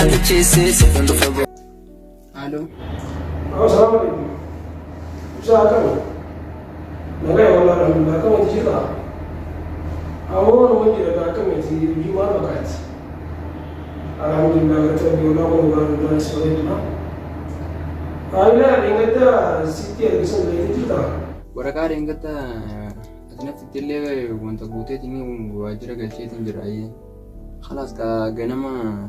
Halo. Assalamualaikum. Usahakan. Naga wala alhamdulillah kama tijira. Awon wani daga kama tijira juma bakati. Alhamdulillah rabbil alamin wa rabbil alamin. Ayla ingata siti alkisan da tijira. Waraqaa ingata asnafti tillee wanta guuteetiin waajjira galcheetiin jira ayyee. Khalaas ka ganama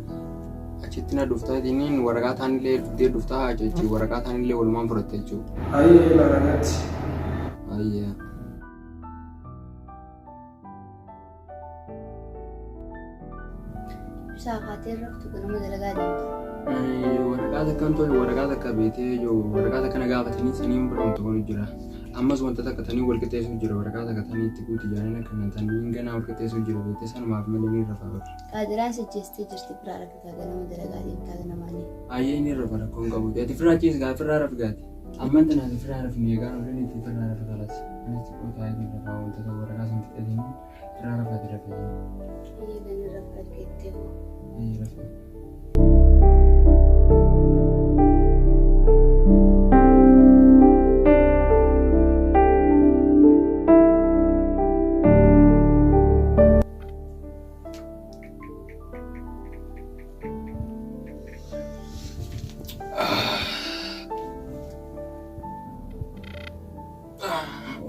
achitti na dhuftaatiin waraqaa taanillee dhuftee dhuftaa jechuun waraqaa taanillee walumaan fudhatte jechuudha. Ayyee laranatti. Ayyee. Saaqaatee raftu ganama dalagaa deemtu. Waraqaa takkaan tole waraqaa takka beetee yoo waraqaa takka na gaafatanii saniin biroomtu kun jira. Ammas wanta takka tanii wal qixxeessuu jira waraqaa takka tanii itti guuti jaalala kan tanii ganaa wal qixxeessuu jira beetee sanumaaf malee ni rafaa barra. Qaadiraan sajjeestee jirti biraa rakkataa ganama dalagaa deemtaa ganamaanii. Ayyee ni rafa rakkoon qabu. Ati firaa keessa gaa firaa rafi gaati. Amman tanaa ati firaa rafi meeqaan olleen itti firaa rafi kalas. Anis xiqqoo taa'ee ni rafaa wanta ta'u waraqaa sun fixatanii firaa rafaati rafee. Ayyee ganna rafa argeettee hoo. Ayyee rafee.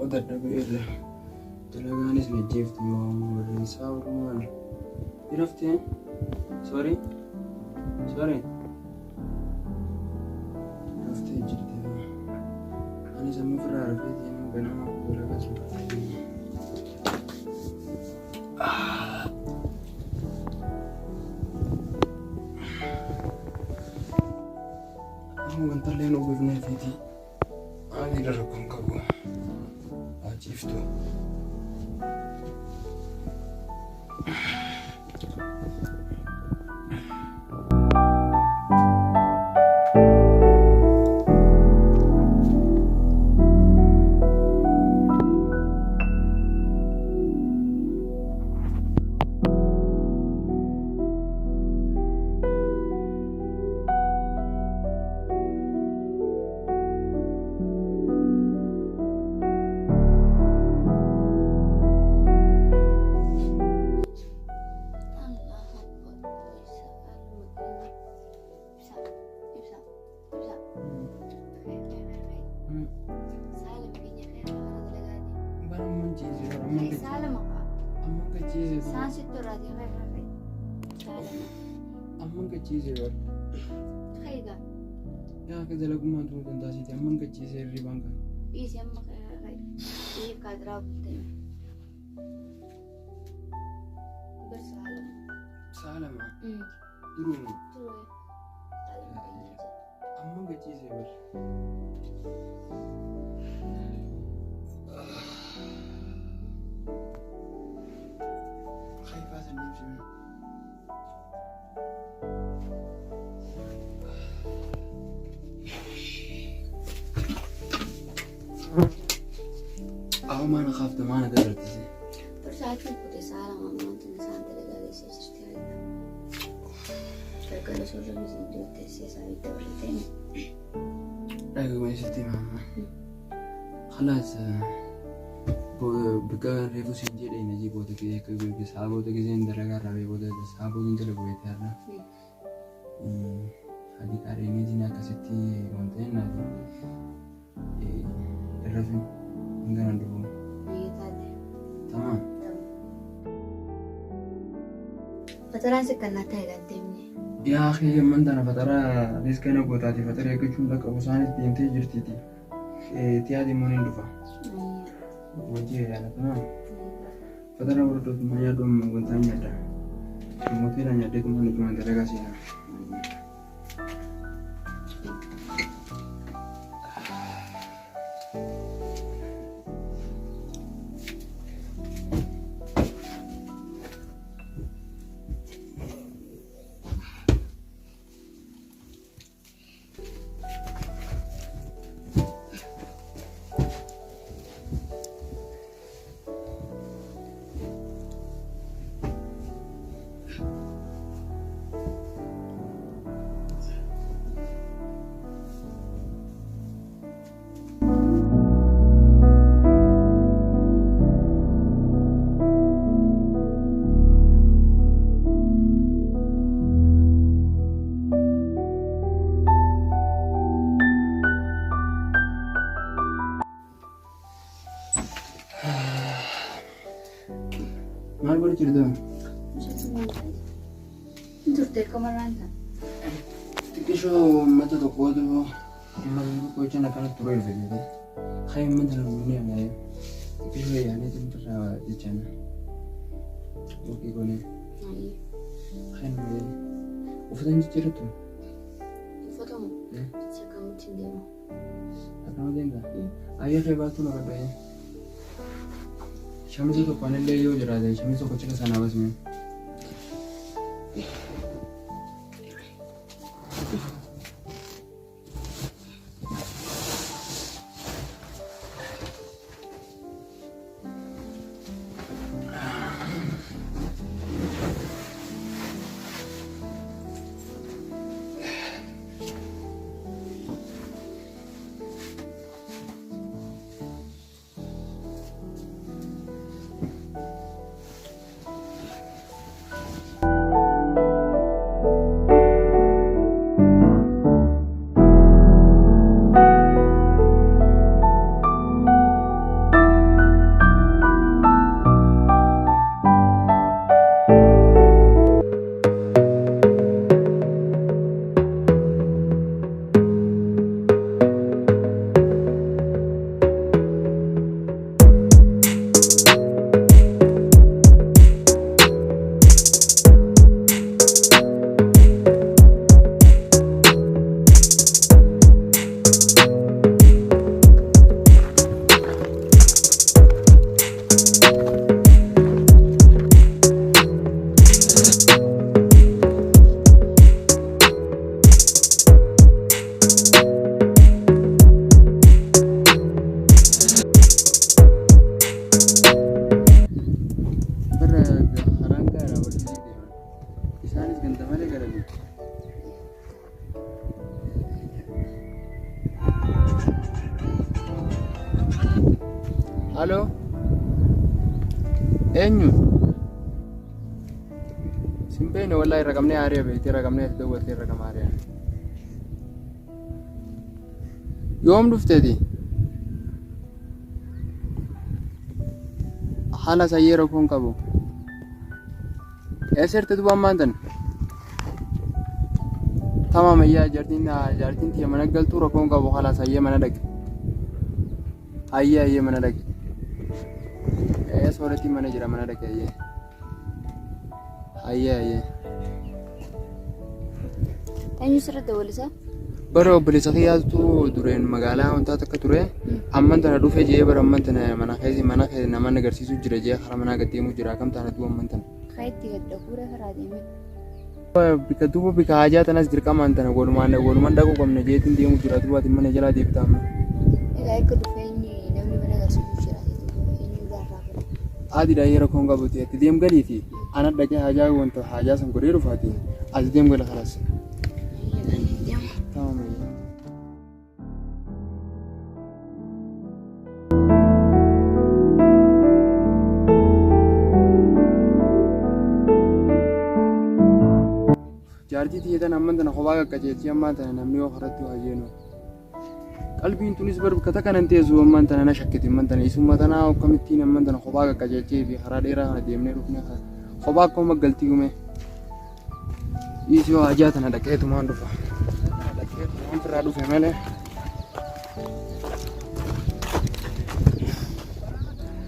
Oda dabeera dalagaanis najjeefti yoo warreensaa walumaan hiraftee sorry hiraftee jirti anis amma ofirraa rafeetiin ganama dalagaa sun amma wantallee nu gufneefiiti ani rakkoon qabu. Ciftu. Amman kachiisee bara. Khayga. Yaa akka dalagumaan turuu dandaasiiti amman kachiisee hirribaan kan. Dhiisii amma khayga. Dhiif kaadiraa buutee. Bersaalama. Saalama. Duruun. Turee. Amman kachiisee bara. Khayfaa san deebisee. أو ما أنا خافت ما أنا قدرت زين. برجعت كنت سالم أما أنت نسان تلقى لي سجرتي هاي. تلقى لي شغل مزين دوت سياسة دورتين. لا ما يصير ماما. خلاص بقى ريفو سنجي لي نجيب وده كذا كذا سابو ده كذا ندرجة رابي وده سابو ندرجة بوي تارنا. هذيك أريني جينا كستي وانتين هذي. الرفي نقدر ندوم. تمام. فترة سكننا تايل قدامي. يا أخي من ده أنا فترة ريسك أنا قطعتي فترة يكشون لك أبو ساني بينتي جرتيتي. تيادي مونين دفع. وجيه يعني تمام. فترة برضو ما يدوم قنتان يدا. كموتيلا يدا كمان كمان درجة سينا. jirdoo. Mushasumaan ta'e. Turte kamaraan ta'a. Xiqqishoo uummata tokkootu uummata tokko jecha akkanatti turee dhufe jechuudha. Haa uummata na guunee ammayee xiqqishoo yaadee tumtirraa jechaan yookiin goonee haa ammayee uffatan jijjiirrattu. Uffatamu akkamitti hin deemu. Akkama deemta ayyaa kee baattuu na qabee shamisa tokkoon illee yoo jiraate shamisa tokko cina sanaa basme. Halo? Eenyu? Simbeene wallahi rakamnee aariya beekte rakamnee dawwattee rakama aariya. Yoom dhufteeti? Haala sayyee rakkoon qabu. Eessatti dubbaan maantan? Tamam ayyaa jaartiin tiyya mana galtuu rakkoon qabu haala sayyee mana dhaqe. Ayyee mana dhaqe. Soorati mana jira mana dhaqe ayyee. Ayyee. Eenyu sirriitti walisaa? Bara obboleessa kiyyaatu dureen magaalaa wantoota akka ture amman tana dhufee jee bara amman tana mana keessa nama agarsiisu jira jee karaa manaa gad deemu jira akkam taana du'a amman tana. Kaayitti gadda fuula karaa deeme. Bika duuba bika hajaa tanas dirqamaan tana walumaan dhaquu qabna jeetiin deemu jira duubaatiin mana jalaa deebita amma. Egaa akka dhufeenyi namni mana agarsiisu jira eenyu gaarraa fira. Aadiidha yeroo koon qabuti itti deem galiiti ana dhaqee hajaa wanta hajaa san godhee dhufaati as deem gala kalaas. Tamam. Jaartii tiyyeetan amman tana kophaa qaqqajeelchii ammaan tana namni yoo karatti waa jennu. Qalbiin tunis bakka kanan teessu ammaan tana na shakkiti ammaan tana isumma tanaa akkamittiin ammaan tana kophaa qaqqajeelchee fi karaa dheeraa kana deemnee dhufne kophaa akkuma galtii uume. Isoo hajaa tana dhaqeetumaan dhufa. Dhaqeetumaan firaa dhufe malee.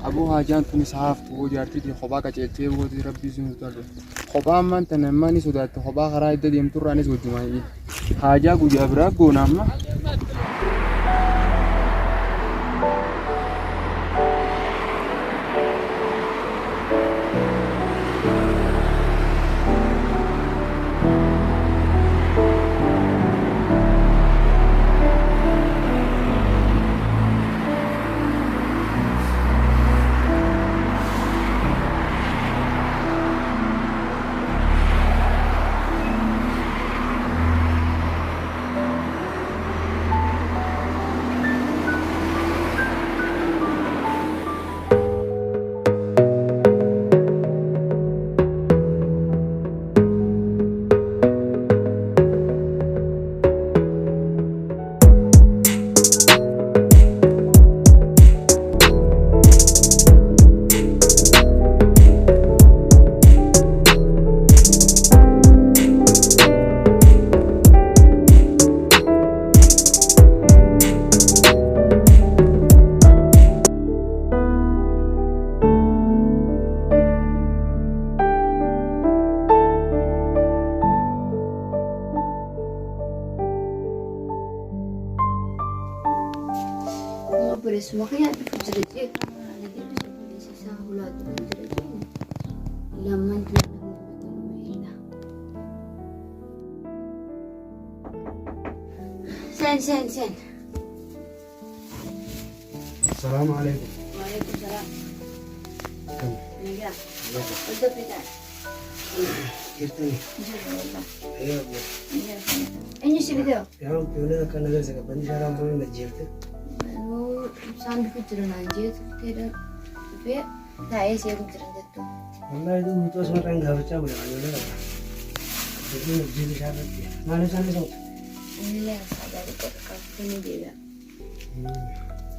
Aboo hajaan tunis haaftu jaartii kophaa qaqqajeelchee booti rabbii sun tarre. Kophaa ammaan tana ammaan sodaatte kophaa karaa edda deemturraanis wajjumaan hajaa guyyaa biraa goona amma. obboleessuma kiyyaa dhufu jira jee kana deebisuu obboleessa isaa hulaa dhufu jira jee lamman dura sen. السلام عليكم. وعليكم السلام. كم؟ نجا. وده بتاع. كيفتني؟ جل والله. ايه ابو. إني شو بدو؟ يا رب كيف كان نقدر سكب بندي شارع مرة نجيبته. هو إنسان بكتير ناجيت كده في تعيس يا بكتير ده. والله itu mutus orang nggak baca boleh aja lah. Jadi ngejibu siapa dia? Mana sana sok? Ini lah ada di kota ini dia.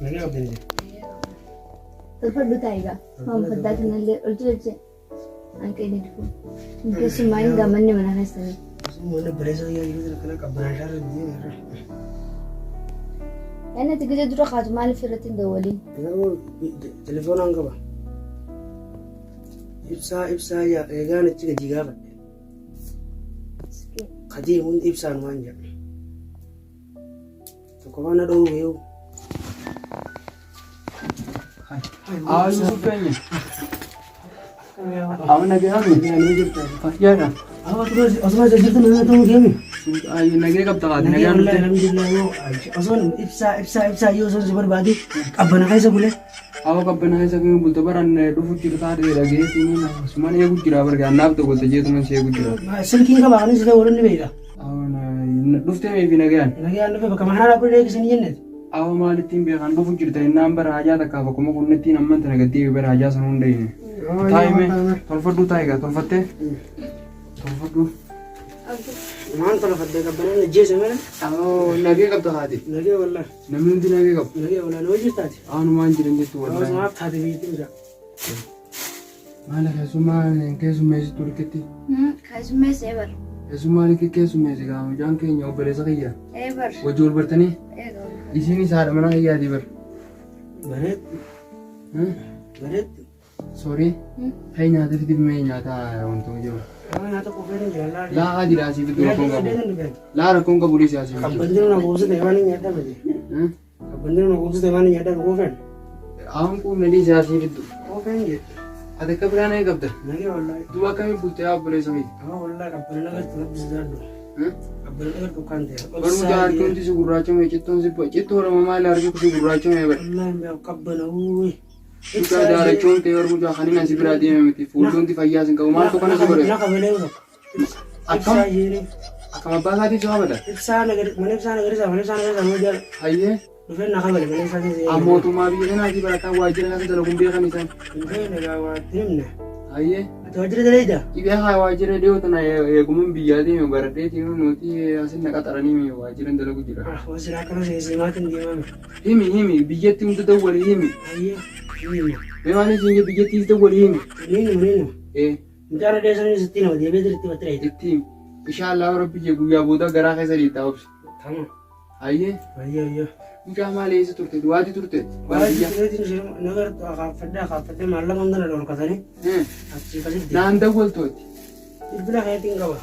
Nggak apa ini? Tepat betul ya? हम पता करने ले उल्टे angke ini tuh. Mungkin semain gaman nih mana hasilnya? Mana berasa ya itu terkena kabaran dia. أنا تقدر تروح على مال فرتين دولي. هو تليفون انقبه. إبسا يا كانت تيجي جيجابا. قديم من إبسا مانجا. تكوانا دو ويو. Yusuf kayaknya. Nagi kami. Ya kan? terus asma jadi tuh nanya tuh kami. Nagi kap tak ada. Nagi alhamdulillah yo. Asma Ibsa yo so sebar badi. Abana kaisa boleh. Awak kapan hari saya kembali terbaran dua juta tadi lagi ini nah semua ni aku kira berga nab tu boleh jadi teman saya aku kira. Selkin ka bagani sudah orang ni bega. Awak nah dua time ini nagian. Nagian lepas bagaimana aku ni kesini jenet. Awak malah tim bekan dua juta ini number aja tak apa kamu kau nanti nama tenaga tim ber aja sanunda ini. Time tolfat dua tayga tolfat teh. Tolfat dua. Man tolfat deh kapan ni jasa mana? Awak nagi kap tak ada. Nagi wallah. Namun nanti nagi kap. Nagi wallah wajib tadi. Awak numan jiran itu Awak wallah. maaf tadi begitu dah. Malah kesuma itu turketi. Kasih sebar. Kesuma ni kesuma sih kamu jangan kayaknya operasi saja. Ever. Wajur bertani. Ever. Di sini saat mana iya di ber. Baret. Baret. Sorry. Kayaknya ada di mana nyata untuk jauh. Kamu nyata kau beri jalan. Lah ada di sini tu aku Ada enggak. ni kan. Lah aku enggak boleh sih sini. Kabandir nak kau sudah mana nyata beri. Kabandir nak kau sudah mana nyata kau kan. Aku nanti sih sini tu. Kau kan je. Ada keberanian ni kapten. Nagi wallah. Dua kami butuh apa boleh sih. Wallah kabandir nak terlebih sedar do. Kabandir nak kau kan dia. Baru muda aku nanti segera racun ceton sih. Ceton orang mama lari aku segera racun ya ber. Wallah mbak kabandir ui. Juga ada racun teor muda kani nasi beradi mesti full nanti fayas engkau mal tu kan segera. Nak kabel itu. Akam ini. akam apa tadi coba dah. Mana negeri sama dia. Aye. Bukan nak kabel mana saja. Amo tu mah biar nanti berata wajib nanti dalam kumpul kami san. Ini negara tim ni. Aye. Wajib dari dah. Ibe ha wajib dia tu na ya kumun biar dia berarti dia nanti asin nak kata ni wajib dalam kujira. Wajib nak kalau saya makan dia mana. Himi biar tim tu tahu boleh himi. Aye. Ini. Memang ni sini biar tim tu boleh himi. Ini. Mencari desa ni setina dia betul itu betul itu. Tim. Insyaallah orang pergi gua bodoh gerak saya sendiri tahu. Tamam. Aye. Aye. Muka malah itu turut dua di turut. Wajib itu negara tu akafada malam mana orang kata ni. Asyik kasih. Nah anda gol tu. Ibulah kayak tinggal.